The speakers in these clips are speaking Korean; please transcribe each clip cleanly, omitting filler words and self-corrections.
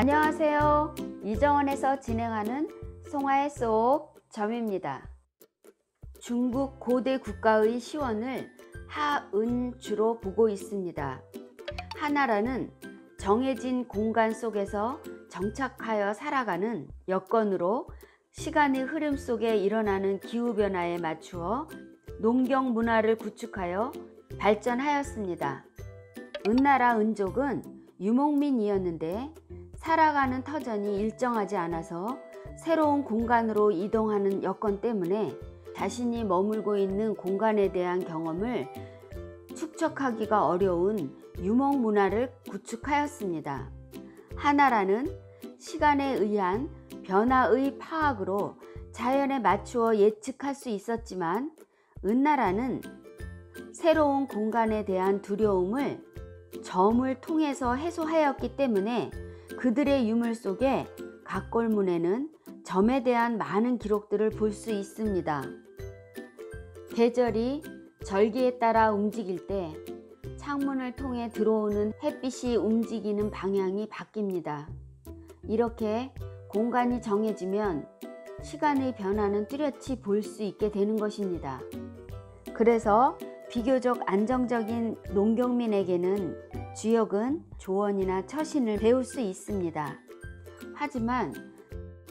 안녕하세요. 이정원에서 진행하는 송하의 수업 점입니다. 중국 고대 국가의 시원을 하은주로 보고 있습니다. 하나라는 정해진 공간 속에서 정착하여 살아가는 여건으로 시간의 흐름 속에 일어나는 기후변화에 맞추어 농경 문화를 구축하여 발전하였습니다. 은나라 은족은 유목민이었는데 살아가는 터전이 일정하지 않아서 새로운 공간으로 이동하는 여건 때문에 자신이 머물고 있는 공간에 대한 경험을 축적하기가 어려운 유목 문화를 구축하였습니다. 하나라는 시간에 의한 변화의 파악으로 자연에 맞추어 예측할 수 있었지만 은나라는 새로운 공간에 대한 두려움을 점을 통해서 해소하였기 때문에 그들의 유물 속에 각골문에는 점에 대한 많은 기록들을 볼 수 있습니다. 계절이 절기에 따라 움직일 때 창문을 통해 들어오는 햇빛이 움직이는 방향이 바뀝니다. 이렇게 공간이 정해지면 시간의 변화는 뚜렷이 볼 수 있게 되는 것입니다. 그래서 비교적 안정적인 농경민에게는 주역은 조언이나 처신을 배울 수 있습니다. 하지만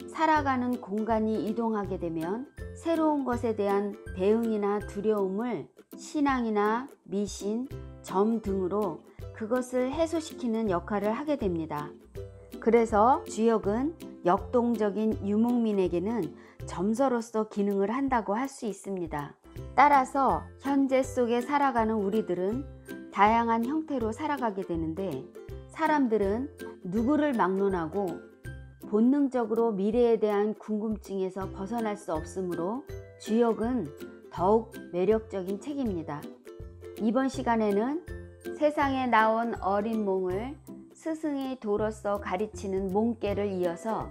살아가는 공간이 이동하게 되면 새로운 것에 대한 대응이나 두려움을 신앙이나 미신, 점 등으로 그것을 해소시키는 역할을 하게 됩니다. 그래서 주역은 역동적인 유목민에게는 점서로서 기능을 한다고 할 수 있습니다. 따라서 현재 속에 살아가는 우리들은 다양한 형태로 살아가게 되는데 사람들은 누구를 막론하고 본능적으로 미래에 대한 궁금증에서 벗어날 수 없으므로 주역은 더욱 매력적인 책입니다. 이번 시간에는 세상에 나온 어린 몽을 스승의 도로서 가르치는 몽개를 이어서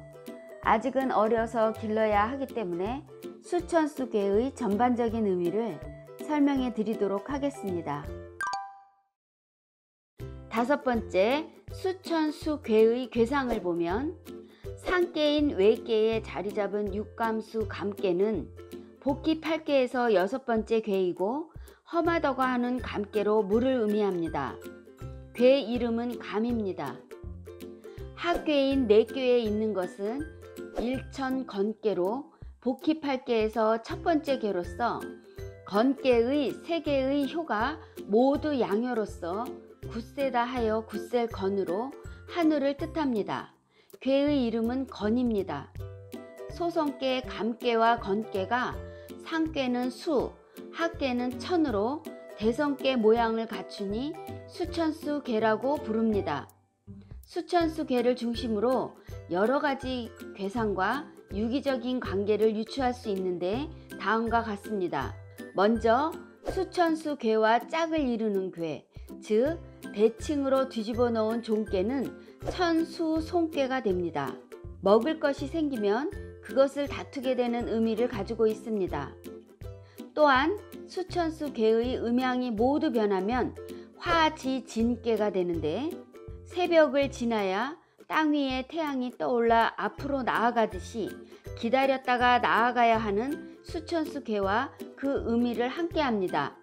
아직은 어려서 길러야 하기 때문에 수천수 괴의 전반적인 의미를 설명해 드리도록 하겠습니다. 다섯 번째, 수천수 괴의 괴상을 보면 상계인 외계에 자리 잡은 육감수 감계는 복희 8계에서 여섯 번째 괴이고 험하다고 하는 감계로 물을 의미합니다. 괴 이름은 감입니다. 하괴인 4꾀에 있는 것은 일천건계로 복희 8계에서 첫 번째 괴로서 건계의 3개의 효가 모두 양효로서 굳세다 하여 굳셀 건으로 하늘을 뜻합니다. 괴의 이름은 건입니다. 소성계 감계와 건계가 상계는 수, 하계는 천으로 대성계 모양을 갖추니 수천수 괴라고 부릅니다. 수천수 괴를 중심으로 여러 가지 괴상과 유기적인 관계를 유추할 수 있는데 다음과 같습니다. 먼저 수천수 괴와 짝을 이루는 괴, 즉 대칭으로 뒤집어 놓은 종괴는 천수송괴가 됩니다. 먹을 것이 생기면 그것을 다투게 되는 의미를 가지고 있습니다. 또한 수천수 괴의 음양이 모두 변하면 화지진괴가 되는데 새벽을 지나야 땅 위에 태양이 떠올라 앞으로 나아가듯이 기다렸다가 나아가야 하는 수천수 괴와 그 의미를 함께합니다.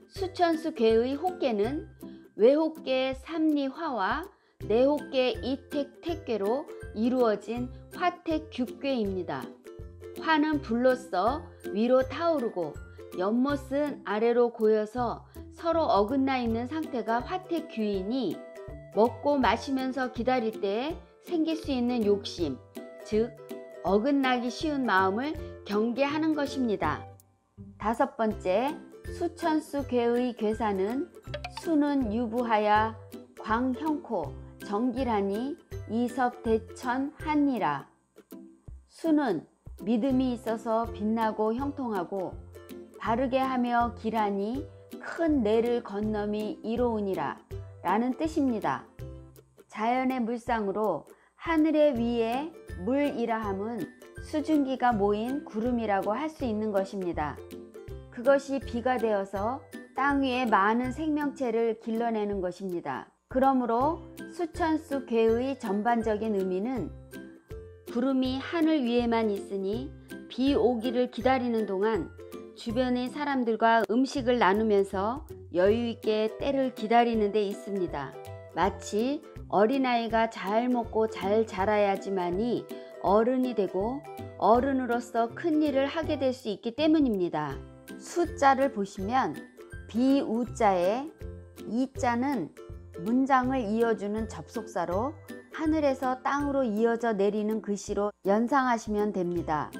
수천수 괴의 혹괴는 외혹괴 삼리화와 내혹괴 이택택괴로 이루어진 화택규괴입니다. 화는 불로써 위로 타오르고 연못은 아래로 고여서 서로 어긋나 있는 상태가 화택규이니 먹고 마시면서 기다릴 때 생길 수 있는 욕심, 즉 어긋나기 쉬운 마음을 경계하는 것입니다. 다섯 번째, 수천수 괴의 괴사는 수는 유부하야 광형코 정기라니 이섭대천하니라. 수는 믿음이 있어서 빛나고 형통하고 바르게 하며 기라니 큰 내를 건너미 이로우니라 라는 뜻입니다. 자연의 물상으로 하늘의 위에 물이라 함은 수증기가 모인 구름이라고 할 수 있는 것입니다. 그것이 비가 되어서 땅 위에 많은 생명체를 길러내는 것입니다. 그러므로 수천수 괴의 전반적인 의미는 구름이 하늘 위에만 있으니 비 오기를 기다리는 동안 주변의 사람들과 음식을 나누면서 여유있게 때를 기다리는 데 있습니다. 마치 어린아이가 잘 먹고 잘 자라야지만이 어른이 되고 어른으로서 큰 일을 하게 될 수 있기 때문입니다. 수자를 보시면 비우자에 이자는 문장을 이어주는 접속사로 하늘에서 땅으로 이어져 내리는 글씨로 연상하시면 됩니다.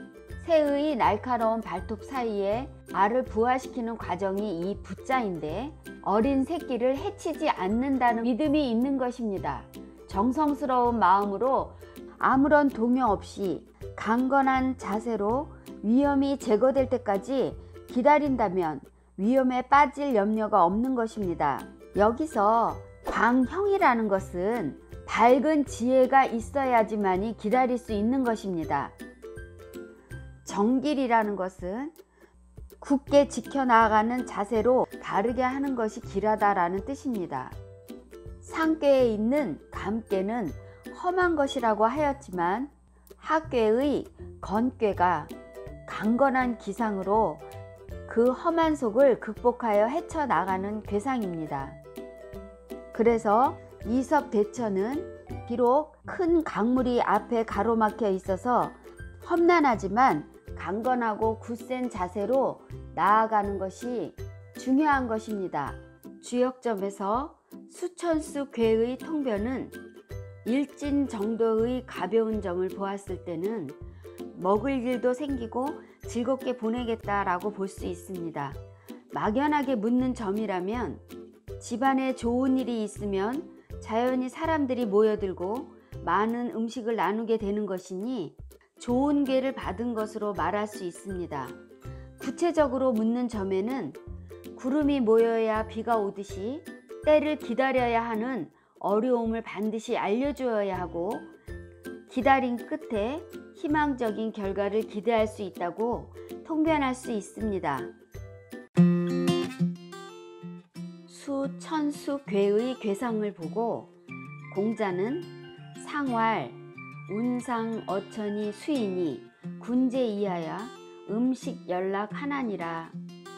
새의 날카로운 발톱 사이에 알을 부화시키는 과정이 이 부자인데 어린 새끼를 해치지 않는다는 믿음이 있는 것입니다. 정성스러운 마음으로 아무런 동요 없이 강건한 자세로 위험이 제거될 때까지 기다린다면 위험에 빠질 염려가 없는 것입니다. 여기서 광형이라는 것은 밝은 지혜가 있어야지만이 기다릴 수 있는 것입니다. 정길이라는 것은 굳게 지켜나가는 자세로 바르게 하는 것이 길하다라는 뜻입니다. 상꾀에 있는 감꾀는 험한 것이라고 하였지만 하꾀의 건꾀가 강건한 기상으로 그 험한 속을 극복하여 헤쳐나가는 궤상입니다. 그래서 이섭대천은 비록 큰 강물이 앞에 가로막혀 있어서 험난하지만 강건하고 굳센 자세로 나아가는 것이 중요한 것입니다. 주역점에서 수천수 괴의 통변은 일진 정도의 가벼운 점을 보았을 때는 먹을 일도 생기고 즐겁게 보내겠다라고 볼 수 있습니다. 막연하게 묻는 점이라면 집안에 좋은 일이 있으면 자연히 사람들이 모여들고 많은 음식을 나누게 되는 것이니 좋은 궤를 받은 것으로 말할 수 있습니다. 구체적으로 묻는 점에는 구름이 모여야 비가 오듯이 때를 기다려야 하는 어려움을 반드시 알려주어야 하고 기다림 끝에 희망적인 결과를 기대할 수 있다고 통변할 수 있습니다. 수천수 괴의 궤상을 보고 공자는 상활, 운상 어천이 수이니 군제 이하야 음식 연락 하나니라.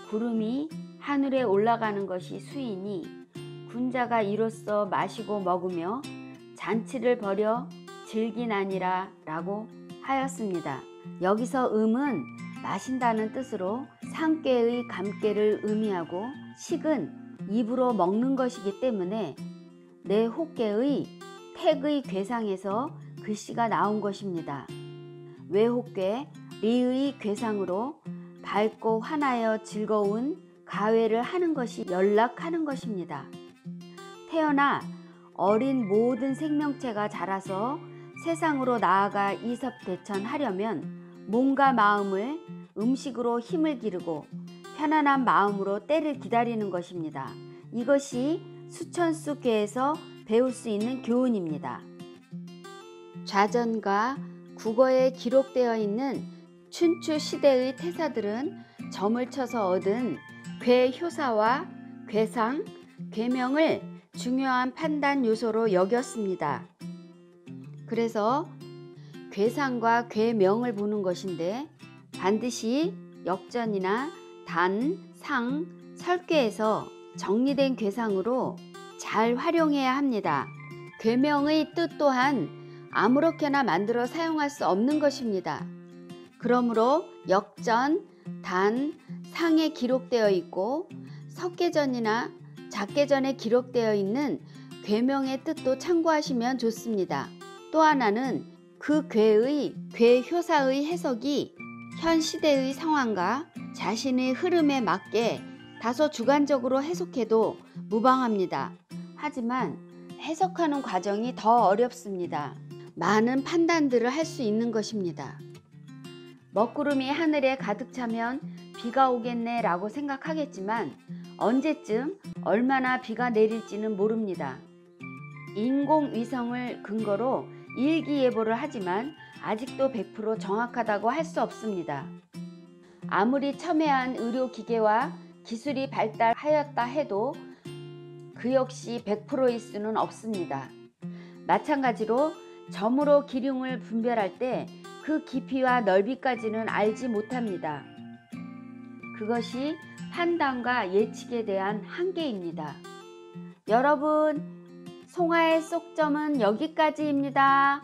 구름이 하늘에 올라가는 것이 수이니 군자가 이로써 마시고 먹으며 잔치를 벌여 즐기나니라 라고 하였습니다. 여기서 음은 마신다는 뜻으로 상꾀의 감꾀를 의미하고 식은 입으로 먹는 것이기 때문에 내 혹괴의 택의 궤상에서 글씨가 나온 것입니다. 외혹괴 리의 궤상으로 밝고 환하여 즐거운 가회를 하는 것이 연락하는 것입니다. 태어나 어린 모든 생명체가 자라서 세상으로 나아가 이섭대천하려면 몸과 마음을 음식으로 힘을 기르고 편안한 마음으로 때를 기다리는 것입니다. 이것이 수천수궤에서 배울 수 있는 교훈입니다. 좌전과 국어에 기록되어 있는 춘추 시대의 태사들은 점을 쳐서 얻은 궤효사와 궤상, 궤명을 중요한 판단 요소로 여겼습니다. 그래서 궤상과 궤명을 보는 것인데 반드시 역전이나 단, 상, 설괴에서 정리된 궤상으로 잘 활용해야 합니다. 궤명의 뜻 또한 아무렇게나 만들어 사용할 수 없는 것입니다. 그러므로 역전, 단, 상에 기록되어 있고 석계전이나 작계전에 기록되어 있는 궤명의 뜻도 참고하시면 좋습니다. 또 하나는 그 궤의 궤효사의 해석이 현 시대의 상황과 자신의 흐름에 맞게 다소 주관적으로 해석해도 무방합니다. 하지만 해석하는 과정이 더 어렵습니다. 많은 판단들을 할 수 있는 것입니다. 먹구름이 하늘에 가득 차면 비가 오겠네 라고 생각하겠지만 언제쯤 얼마나 비가 내릴지는 모릅니다. 인공위성을 근거로 일기예보를 하지만 아직도 100% 정확하다고 할 수 없습니다. 아무리 첨예한 의료기계와 기술이 발달하였다 해도 그 역시 100%일 수는 없습니다. 마찬가지로 점으로 기륭을 분별할 때 그 깊이와 넓이까지는 알지 못합니다. 그것이 판단과 예측에 대한 한계입니다. 여러분, 송아의 쏙점은 여기까지입니다.